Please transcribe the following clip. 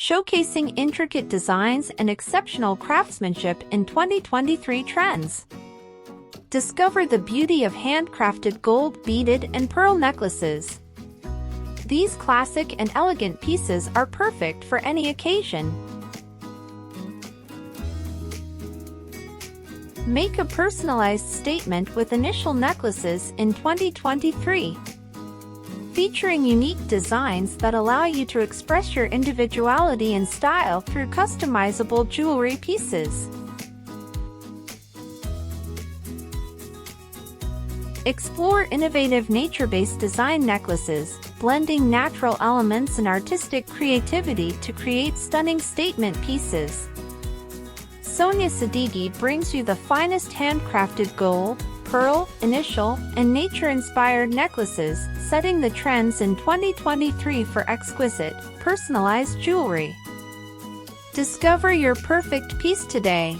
showcasing intricate designs and exceptional craftsmanship in 2023 trends. Discover the beauty of handcrafted gold, beaded, and pearl necklaces. These classic and elegant pieces are perfect for any occasion. Make a personalized statement with initial necklaces in 2023. Featuring unique designs that allow you to express your individuality and style through customizable jewelry pieces. Explore innovative nature-based design necklaces, blending natural elements and artistic creativity to create stunning statement pieces. Sonia Sedighi brings you the finest handcrafted gold, pearl, initial, and nature-inspired necklaces, setting the trends in 2023 for exquisite, personalized jewelry. Discover your perfect piece today.